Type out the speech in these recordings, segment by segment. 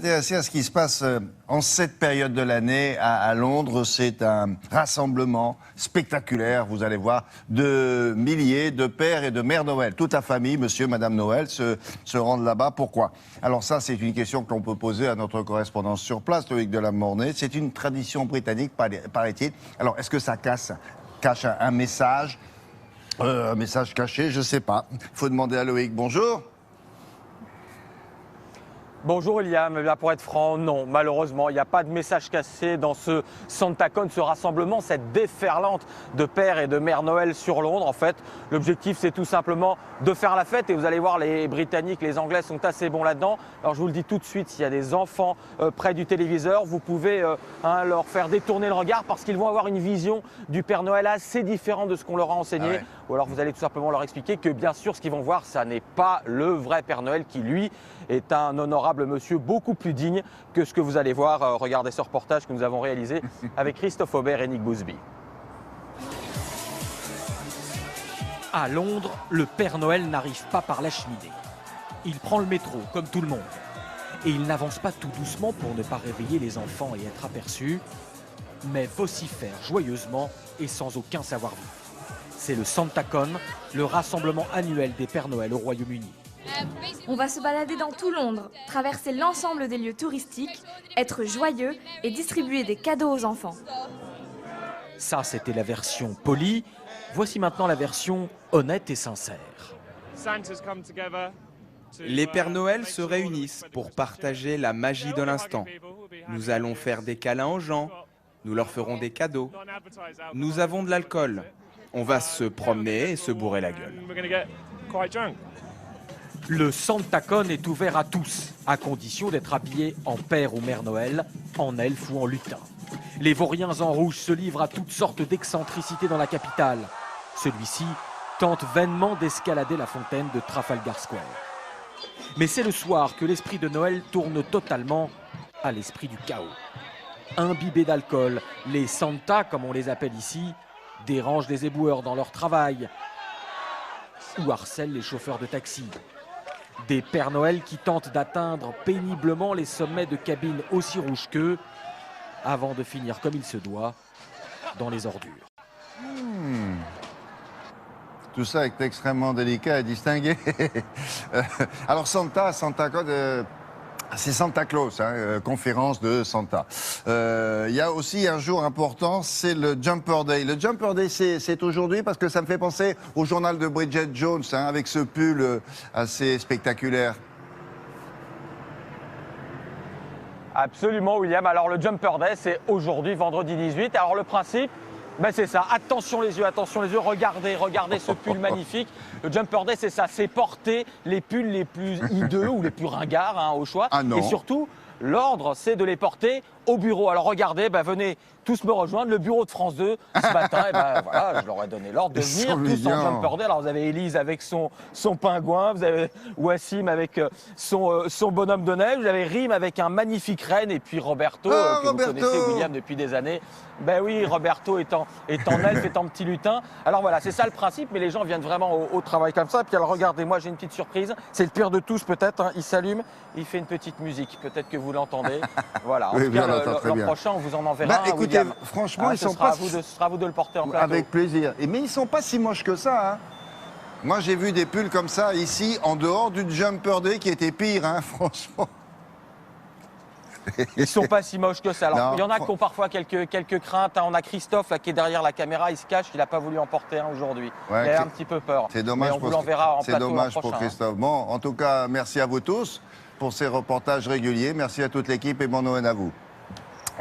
s'intéresser à ce qui se passe en cette période de l'année à Londres. C'est un rassemblement spectaculaire, vous allez voir, de milliers de pères et de mères Noël. Toute la famille, monsieur, madame Noël, se rendent là-bas. Pourquoi? Alors ça, c'est une question que l'on peut poser à notre correspondant sur place, Loïc Delamornay. C'est une tradition britannique, paraît-il. Alors, est-ce que ça cache un message caché, je ne sais pas. Il faut demander à Loïc. Bonjour. Bonjour William, là pour être franc, non, malheureusement, il n'y a pas de message cassé dans ce SantaCon, ce rassemblement, cette déferlante de pères et de mères Noël sur Londres. En fait, l'objectif c'est tout simplement de faire la fête et vous allez voir, les Britanniques, les Anglais sont assez bons là-dedans. Alors je vous le dis tout de suite, s'il y a des enfants près du téléviseur, vous pouvez leur faire détourner le regard parce qu'ils vont avoir une vision du Père Noël assez différente de ce qu'on leur a enseigné. Ah ouais. Ou alors vous allez tout simplement leur expliquer que bien sûr ce qu'ils vont voir, ça n'est pas le vrai Père Noël qui lui est un honorable monsieur beaucoup plus digne que ce que vous allez voir. Regardez ce reportage que nous avons réalisé avec Christophe Aubert et Nick Bousby. À Londres, le Père Noël n'arrive pas par la cheminée. Il prend le métro, comme tout le monde. Et il n'avance pas tout doucement pour ne pas réveiller les enfants et être aperçu, mais vocifère joyeusement et sans aucun savoir-vivre. C'est le SantaCon, le rassemblement annuel des Pères Noël au Royaume-Uni. On va se balader dans tout Londres, traverser l'ensemble des lieux touristiques, être joyeux et distribuer des cadeaux aux enfants. Ça, c'était la version polie. Voici maintenant la version honnête et sincère. Les Pères Noël se réunissent pour partager la magie de l'instant. Nous allons faire des câlins aux gens, nous leur ferons des cadeaux. Nous avons de l'alcool. On va se promener et se bourrer la gueule. Le SantaCon est ouvert à tous, à condition d'être habillé en Père ou Mère Noël, en elfe ou en lutin. Les vauriens en rouge se livrent à toutes sortes d'excentricités dans la capitale. Celui-ci tente vainement d'escalader la fontaine de Trafalgar Square. Mais c'est le soir que l'esprit de Noël tourne totalement à l'esprit du chaos. Imbibés d'alcool, les Santa, comme on les appelle ici, dérangent les éboueurs dans leur travail ou harcèlent les chauffeurs de taxi. Des Pères Noël qui tentent d'atteindre péniblement les sommets de cabines aussi rouges qu'eux, avant de finir comme il se doit, dans les ordures. Tout ça est extrêmement délicat et distingué. Alors Santa Code, c'est Santa Claus, conférence de Santa. Il y a aussi un jour important, c'est le Jumper Day. Le Jumper Day, c'est aujourd'hui parce que ça me fait penser au journal de Bridget Jones, avec ce pull assez spectaculaire. Absolument William, alors le Jumper Day c'est aujourd'hui, vendredi 18. Alors le principe, c'est ça, attention les yeux, regardez ce pull magnifique. Le Jumper Day c'est ça, c'est porter les pulls les plus hideux ou les plus ringards au choix. Ah non. Et surtout, l'ordre c'est de les porter au bureau. Alors regardez, venez tous me rejoindre, le bureau de France 2 ce matin, voilà, je leur ai donné l'ordre de venir tous en Jumper Day. Alors vous avez Élise avec son pingouin, vous avez Wassim avec son bonhomme de neige, vous avez Rim avec un magnifique renne et puis Roberto, que vous connaissez William depuis des années. Ben oui, Roberto étant elfe, étant petit lutin. Alors voilà, c'est ça le principe, mais les gens viennent vraiment au travail comme ça. Puis alors regardez, moi j'ai une petite surprise, c'est le pire de tous peut-être, il s'allume, il fait une petite musique, peut-être que vous l'entendez. Voilà, en tout cas l'an prochain on vous en enverra. Écoutez, franchement, ils sont pas... Ce sera à vous de le porter en plateau. Avec plaisir. Mais ils sont pas si moches que ça. Moi, j'ai vu des pulls comme ça ici, en dehors du Jumper Day, qui était pire, franchement. Ils sont pas si moches que ça. Alors, il y en a qui ont parfois quelques craintes. On a Christophe là, qui est derrière la caméra, il se cache, il n'a pas voulu en porter un aujourd'hui. Ouais, il a un petit peu peur. C'est dommage, mais on vous l'enverra en plateau. C'est dommage pour Christophe. Bon, en tout cas, merci à vous tous pour ces reportages réguliers. Merci à toute l'équipe et bon Noël à vous.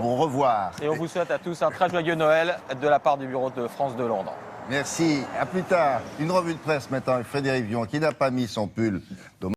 Au revoir. Et on vous souhaite à tous un très joyeux Noël de la part du bureau de France de Londres. Merci. À plus tard. Une revue de presse maintenant avec Frédéric Vion qui n'a pas mis son pull. Dommage.